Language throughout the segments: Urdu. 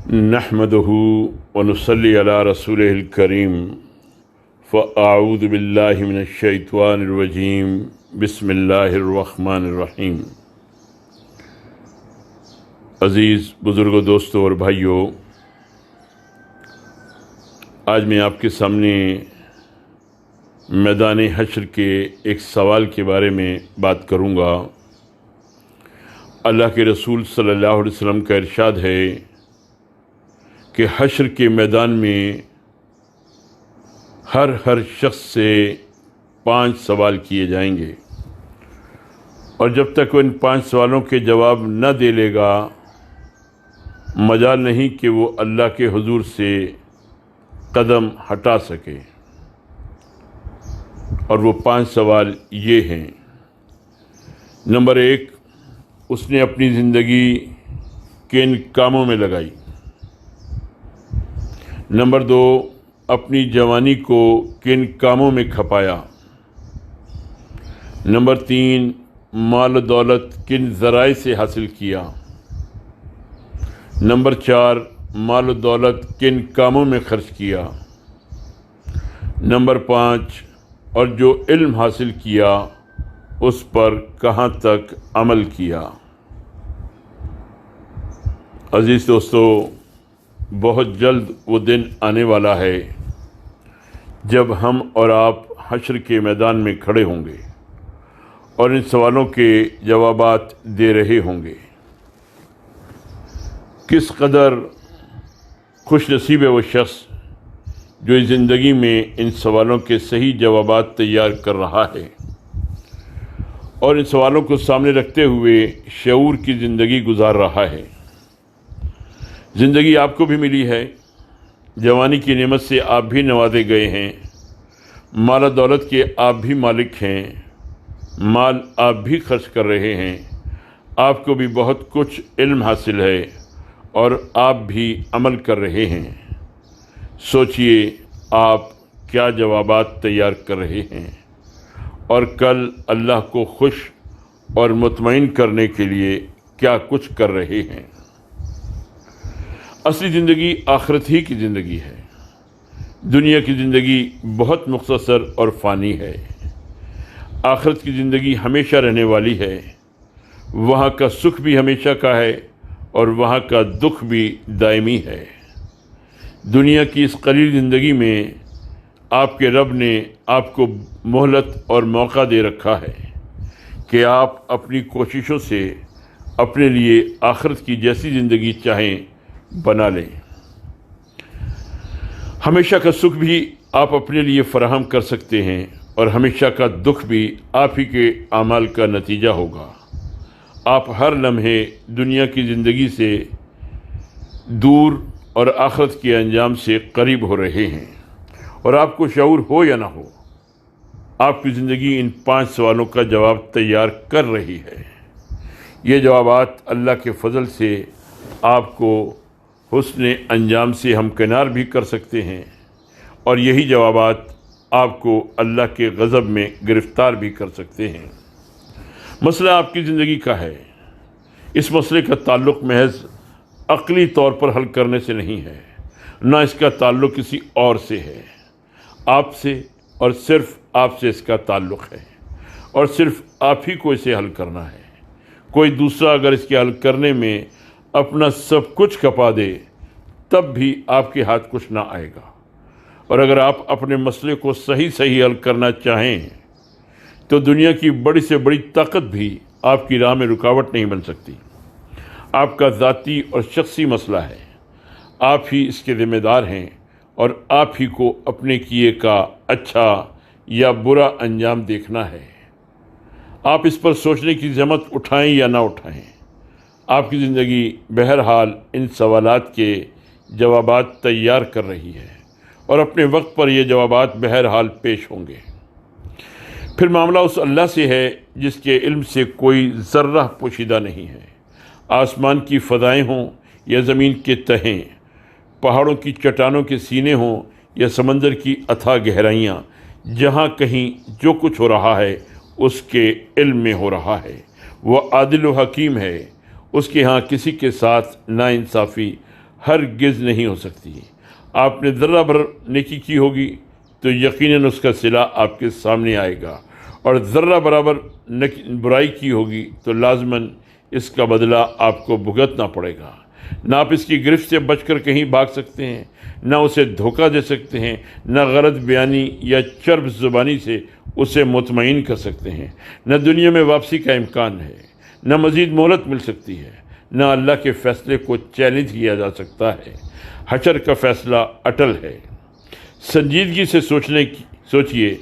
نحمدہ ونصلی علی رسولہ الکریم فاعوذ باللہ من الشیطان الرجیم بسم اللہ الرحمن الرحیم۔ عزیز بزرگوں، دوستوں اور بھائیوں، آج میں آپ کے سامنے میدان حشر کے ایک سوال کے بارے میں بات کروں گا۔ اللہ کے رسول صلی اللہ علیہ وسلم کا ارشاد ہے کہ حشر کے میدان میں ہر شخص سے 5 سوال کیے جائیں گے، اور جب تک وہ ان 5 سوالوں کے جواب نہ دے لے گا، مجال نہیں کہ وہ اللہ کے حضور سے قدم ہٹا سکے۔ اور وہ 5 سوال یہ ہیں۔ نمبر 1، اس نے اپنی زندگی کن کاموں میں لگائی۔ نمبر 2، اپنی جوانی کو کن کاموں میں کھپایا۔ نمبر 3، مال و دولت کن ذرائع سے حاصل کیا۔ نمبر 4، مال و دولت کن کاموں میں خرچ کیا۔ نمبر 5، اور جو علم حاصل کیا اس پر کہاں تک عمل کیا۔ عزیز دوستو، بہت جلد وہ دن آنے والا ہے جب ہم اور آپ حشر کے میدان میں کھڑے ہوں گے اور ان سوالوں کے جوابات دے رہے ہوں گے۔ کس قدر خوش نصیب ہے وہ شخص جو اس زندگی میں ان سوالوں کے صحیح جوابات تیار کر رہا ہے اور ان سوالوں کو سامنے رکھتے ہوئے شعور کی زندگی گزار رہا ہے۔ زندگی آپ کو بھی ملی ہے، جوانی کی نعمت سے آپ بھی نوازے گئے ہیں، مال و دولت کے آپ بھی مالک ہیں، مال آپ بھی خرچ کر رہے ہیں، آپ کو بھی بہت کچھ علم حاصل ہے اور آپ بھی عمل کر رہے ہیں۔ سوچئے آپ کیا جوابات تیار کر رہے ہیں اور کل اللہ کو خوش اور مطمئن کرنے کے لیے کیا کچھ کر رہے ہیں۔ اصلی زندگی آخرت ہی کی زندگی ہے۔ دنیا کی زندگی بہت مختصر اور فانی ہے۔ آخرت کی زندگی ہمیشہ رہنے والی ہے۔ وہاں کا سکھ بھی ہمیشہ کا ہے اور وہاں کا دکھ بھی دائمی ہے۔ دنیا کی اس قلیل زندگی میں آپ کے رب نے آپ کو مہلت اور موقع دے رکھا ہے کہ آپ اپنی کوششوں سے اپنے لیے آخرت کی جیسی زندگی چاہیں بنا لیں۔ ہمیشہ کا سکھ بھی آپ اپنے لیے فراہم کر سکتے ہیں اور ہمیشہ کا دکھ بھی آپ ہی کے اعمال کا نتیجہ ہوگا۔ آپ ہر لمحے دنیا کی زندگی سے دور اور آخرت کے انجام سے قریب ہو رہے ہیں، اور آپ کو شعور ہو یا نہ ہو، آپ کی زندگی ان 5 سوالوں کا جواب تیار کر رہی ہے۔ یہ جوابات اللہ کے فضل سے آپ کو حسن انجام سے ہمکنار بھی کر سکتے ہیں، اور یہی جوابات آپ کو اللہ کے غضب میں گرفتار بھی کر سکتے ہیں۔ مسئلہ آپ کی زندگی کا ہے۔ اس مسئلے کا تعلق محض عقلی طور پر حل کرنے سے نہیں ہے، نہ اس کا تعلق کسی اور سے ہے۔ آپ سے اور صرف آپ سے اس کا تعلق ہے، اور صرف آپ ہی کو اسے حل کرنا ہے۔ کوئی دوسرا اگر اس کے حل کرنے میں اپنا سب کچھ کھپا دے تب بھی آپ کے ہاتھ کچھ نہ آئے گا، اور اگر آپ اپنے مسئلے کو صحیح حل کرنا چاہیں تو دنیا کی بڑی سے بڑی طاقت بھی آپ کی راہ میں رکاوٹ نہیں بن سکتی۔ آپ کا ذاتی اور شخصی مسئلہ ہے، آپ ہی اس کے ذمہ دار ہیں، اور آپ ہی کو اپنے کیے کا اچھا یا برا انجام دیکھنا ہے۔ آپ اس پر سوچنے کی زحمت اٹھائیں یا نہ اٹھائیں، آپ کی زندگی بہرحال ان سوالات کے جوابات تیار کر رہی ہے، اور اپنے وقت پر یہ جوابات بہرحال پیش ہوں گے۔ پھر معاملہ اس اللہ سے ہے جس کے علم سے کوئی ذرہ پوشیدہ نہیں ہے۔ آسمان کی فضائیں ہوں یا زمین کے تہیں، پہاڑوں کی چٹانوں کے سینے ہوں یا سمندر کی اتھاہ گہرائیاں، جہاں کہیں جو کچھ ہو رہا ہے اس کے علم میں ہو رہا ہے۔ وہ عادل و حکیم ہے، اس کے ہاں کسی کے ساتھ ناانصافی ہرگز نہیں ہو سکتی۔ آپ نے ذرہ بھر نیکی کی ہوگی تو یقیناً اس کا صلہ آپ کے سامنے آئے گا، اور ذرہ برابر برائی کی ہوگی تو لازماً اس کا بدلہ آپ کو بھگتنا پڑے گا۔ نہ آپ اس کی گرفت سے بچ کر کہیں بھاگ سکتے ہیں، نہ اسے دھوکہ دے سکتے ہیں، نہ غلط بیانی یا چرب زبانی سے اسے مطمئن کر سکتے ہیں، نہ دنیا میں واپسی کا امکان ہے، نہ مزید مہلت مل سکتی ہے، نہ اللہ کے فیصلے کو چیلنج کیا جا سکتا ہے۔ حشر کا فیصلہ اٹل ہے۔ سنجیدگی سے سوچئے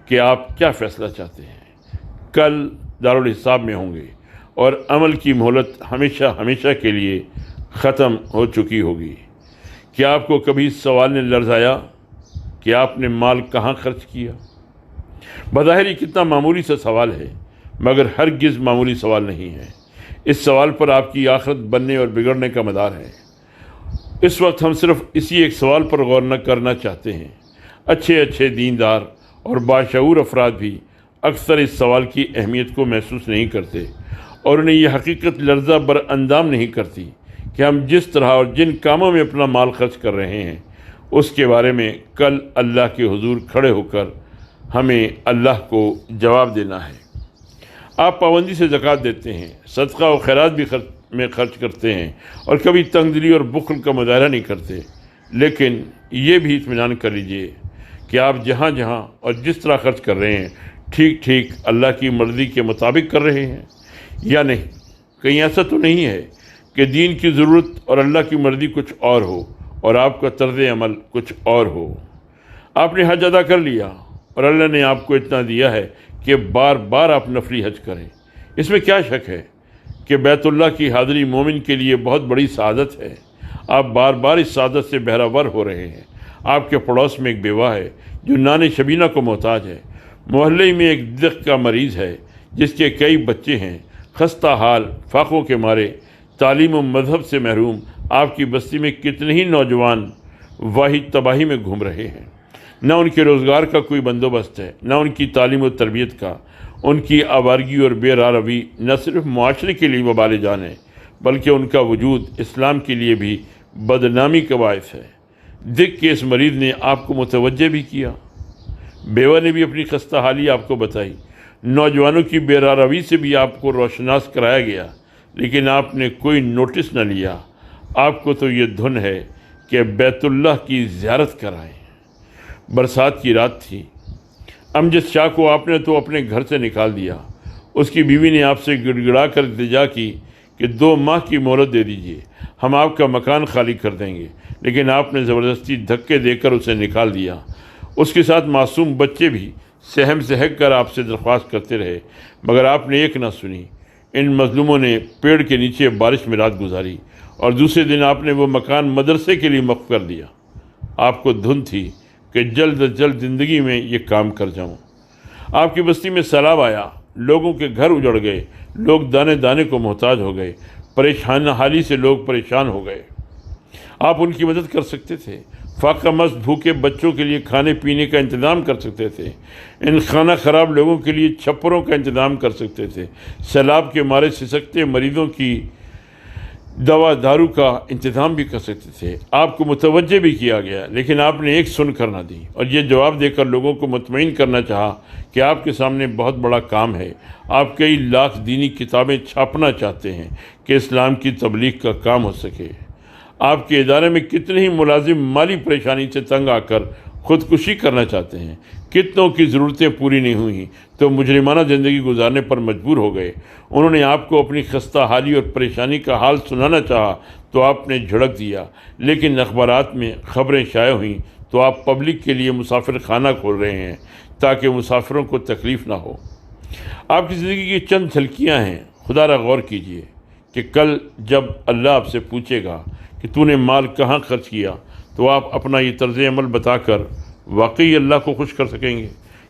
کہ آپ کیا فیصلہ چاہتے ہیں۔ کل دارالحساب میں ہوں گے اور عمل کی مہلت ہمیشہ ہمیشہ کے لیے ختم ہو چکی ہوگی۔ کیا آپ کو کبھی اس سوال نے لرزایا کہ آپ نے مال کہاں خرچ کیا؟ بظاہر یہ کتنا معمولی سا سوال ہے، مگر ہرگز معمولی سوال نہیں ہے۔ اس سوال پر آپ کی آخرت بننے اور بگڑنے کا مدار ہے۔ اس وقت ہم صرف اسی ایک سوال پر غور نہ کرنا چاہتے ہیں۔ اچھے دیندار اور باشعور افراد بھی اکثر اس سوال کی اہمیت کو محسوس نہیں کرتے، اور انہیں یہ حقیقت لرزہ بر اندام نہیں کرتی کہ ہم جس طرح اور جن کاموں میں اپنا مال خرچ کر رہے ہیں اس کے بارے میں کل اللہ کے حضور کھڑے ہو کر ہمیں اللہ کو جواب دینا ہے۔ آپ پابندی سے زکوٰۃ دیتے ہیں، صدقہ و خیرات بھی میں خرچ کرتے ہیں، اور کبھی تنگ دلی اور بخل کا مظاہرہ نہیں کرتے، لیکن یہ بھی اطمینان کر لیجئے کہ آپ جہاں جہاں اور جس طرح خرچ کر رہے ہیں ٹھیک اللہ کی مرضی کے مطابق کر رہے ہیں یا نہیں۔ کہیں ایسا تو نہیں ہے کہ دین کی ضرورت اور اللہ کی مرضی کچھ اور ہو اور آپ کا طرز عمل کچھ اور ہو۔ آپ نے حج ادا کر لیا اور اللہ نے آپ کو اتنا دیا ہے کہ بار بار آپ نفلی حج کریں۔ اس میں کیا شک ہے کہ بیت اللہ کی حاضری مومن کے لیے بہت بڑی سعادت ہے۔ آپ بار بار اس سعادت سے بہرہ ہو رہے ہیں۔ آپ کے پڑوس میں ایک بیوہ ہے جو نان شبینہ کو محتاج ہے۔ محلے میں ایک دق کا مریض ہے جس کے کئی بچے ہیں۔ خستہ حال فاقوں کے مارے تعلیم و مذہب سے محروم آپ کی بستی میں کتنے ہی نوجوان واحد تباہی میں گھوم رہے ہیں۔ نہ ان کے روزگار کا کوئی بندوبست ہے، نہ ان کی تعلیم و تربیت کا۔ ان کی آوارگی اور بے راہ روی نہ صرف معاشرے کے لیے وبال جان ہے، بلکہ ان کا وجود اسلام کے لیے بھی بدنامی کا باعث ہے۔ دق کے اس مریض نے آپ کو متوجہ بھی کیا، بیوہ نے بھی اپنی خستہ حالی آپ کو بتائی، نوجوانوں کی بے راہ روی سے بھی آپ کو روشناس کرایا گیا، لیکن آپ نے کوئی نوٹس نہ لیا۔ آپ کو تو یہ دھن ہے کہ بیت اللہ کی زیارت کرائیں۔ برسات کی رات تھی۔ امجد شاہ کو آپ نے تو اپنے گھر سے نکال دیا۔ اس کی بیوی نے آپ سے گڑ گڑا کر التجا کی کہ 2 ماہ کی مہلت دے دیجیے، ہم آپ کا مکان خالی کر دیں گے، لیکن آپ نے زبردستی دھکے دے کر اسے نکال دیا۔ اس کے ساتھ معصوم بچے بھی سہم سہگ کر آپ سے درخواست کرتے رہے، مگر آپ نے ایک نہ سنی۔ ان مظلوموں نے پیڑ کے نیچے بارش میں رات گزاری، اور دوسرے دن آپ نے وہ مکان مدرسے کے لیے وقف کر دیا۔ آپ کو دھن تھی کہ جلد از جلد زندگی میں یہ کام کر جاؤں۔ آپ کی بستی میں سیلاب آیا، لوگوں کے گھر اجڑ گئے، لوگ دانے دانے کو محتاج ہو گئے، پریشان حالی سے لوگ پریشان ہو گئے۔ آپ ان کی مدد کر سکتے تھے، فاقہ مست بھوکے بچوں کے لیے کھانے پینے کا انتظام کر سکتے تھے، ان خانہ خراب لوگوں کے لیے چھپروں کا انتظام کر سکتے تھے، سیلاب کے مارے سسکتے مریضوں کی دوا دارو کا انتظام بھی کر سکتے تھے۔ آپ کو متوجہ بھی کیا گیا، لیکن آپ نے ایک سن کر نہ دی، اور یہ جواب دے کر لوگوں کو مطمئن کرنا چاہا کہ آپ کے سامنے بہت بڑا کام ہے۔ آپ کئی لاکھ دینی کتابیں چھاپنا چاہتے ہیں کہ اسلام کی تبلیغ کا کام ہو سکے۔ آپ کے ادارے میں کتنے ہی ملازم مالی پریشانی سے تنگ آ کر خودکشی کرنا چاہتے ہیں، کتنوں کی ضرورتیں پوری نہیں ہوئیں تو مجرمانہ زندگی گزارنے پر مجبور ہو گئے۔ انہوں نے آپ کو اپنی خستہ حالی اور پریشانی کا حال سنانا چاہا تو آپ نے جھڑک دیا، لیکن اخبارات میں خبریں شائع ہوئیں تو آپ پبلک کے لیے مسافر خانہ کھول رہے ہیں تاکہ مسافروں کو تکلیف نہ ہو۔ آپ کی زندگی کی چند جھلکیاں ہیں۔ خدا را غور کیجئے کہ کل جب اللہ آپ سے پوچھے گا کہ تو نے مال کہاں خرچ کیا، تو آپ اپنا یہ طرز عمل بتا کر واقعی اللہ کو خوش کر سکیں گے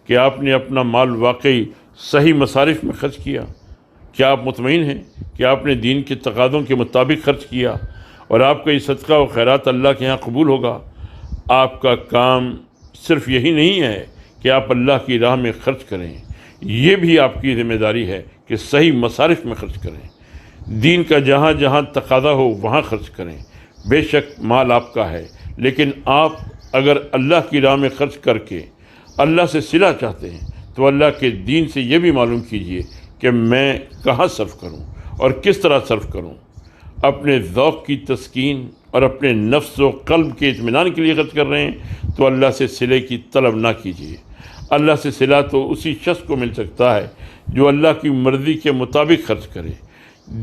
کہ آپ نے اپنا مال واقعی صحیح مصارف میں خرچ کیا۔ کیا آپ مطمئن ہیں کہ آپ نے دین کے تقاضوں کے مطابق خرچ کیا اور آپ کا یہ صدقہ و خیرات اللہ کے ہاں قبول ہوگا؟ آپ کا کام صرف یہی نہیں ہے کہ آپ اللہ کی راہ میں خرچ کریں، یہ بھی آپ کی ذمہ داری ہے کہ صحیح مصارف میں خرچ کریں۔ دین کا جہاں جہاں تقاضا ہو وہاں خرچ کریں، بے شک مال آپ کا ہے، لیکن آپ اگر اللہ کی راہ میں خرچ کر کے اللہ سے صلہ چاہتے ہیں تو اللہ کے دین سے یہ بھی معلوم کیجئے کہ میں کہاں صرف کروں اور کس طرح صرف کروں۔ اپنے ذوق کی تسکین اور اپنے نفس و قلب کے اطمینان کے لیے خرچ کر رہے ہیں تو اللہ سے صلے کی طلب نہ کیجیے۔ اللہ سے صلہ تو اسی شخص کو مل سکتا ہے جو اللہ کی مرضی کے مطابق خرچ کرے،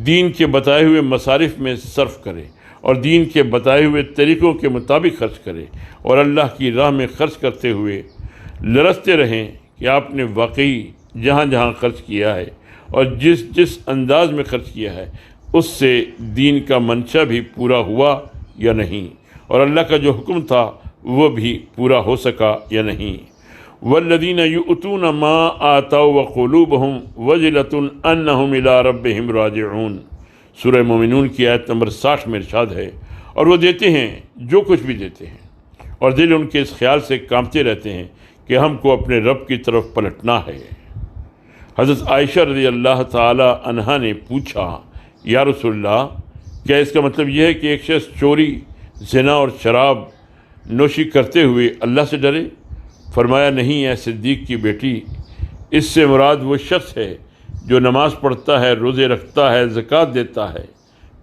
دین کے بتائے ہوئے مصارف میں صرف کرے اور دین کے بتائے ہوئے طریقوں کے مطابق خرچ کرے، اور اللہ کی راہ میں خرچ کرتے ہوئے لرزتے رہیں کہ آپ نے واقعی جہاں جہاں خرچ کیا ہے اور جس انداز میں خرچ کیا ہے اس سے دین کا منشا بھی پورا ہوا یا نہیں، اور اللہ کا جو حکم تھا وہ بھی پورا ہو سکا یا نہیں۔ والذین یؤتون ما آتوا وقلوبہم وجلۃ انہم الی ربہم راجعون، سورہ مومنون کی آیت نمبر 60 میں ارشاد ہے، اور وہ دیتے ہیں جو کچھ بھی دیتے ہیں اور دل ان کے اس خیال سے کانپتے رہتے ہیں کہ ہم کو اپنے رب کی طرف پلٹنا ہے۔ حضرت عائشہ رضی اللہ تعالی عنہا نے پوچھا، یا رسول اللہ، کیا اس کا مطلب یہ ہے کہ ایک شخص چوری، زنا اور شراب نوشی کرتے ہوئے اللہ سے ڈرے؟ فرمایا، نہیں اے صدیق کی بیٹی، اس سے مراد وہ شخص ہے جو نماز پڑھتا ہے، روزے رکھتا ہے، زکوٰۃ دیتا ہے،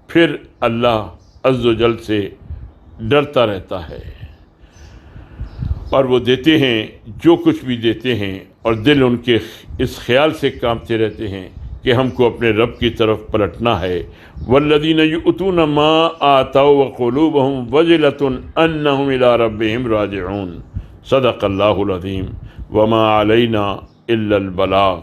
پھر اللہ عز و جل سے ڈرتا رہتا ہے، اور وہ دیتے ہیں جو کچھ بھی دیتے ہیں اور دل ان کے اس خیال سے کانپتے رہتے ہیں کہ ہم کو اپنے رب کی طرف پلٹنا ہے۔ والذین یؤتون ما آتوا وقلوبہم وجلۃ انہم الی ربہم راجعون۔ صدق اللہ العظیم وما علینا الا البلاغ۔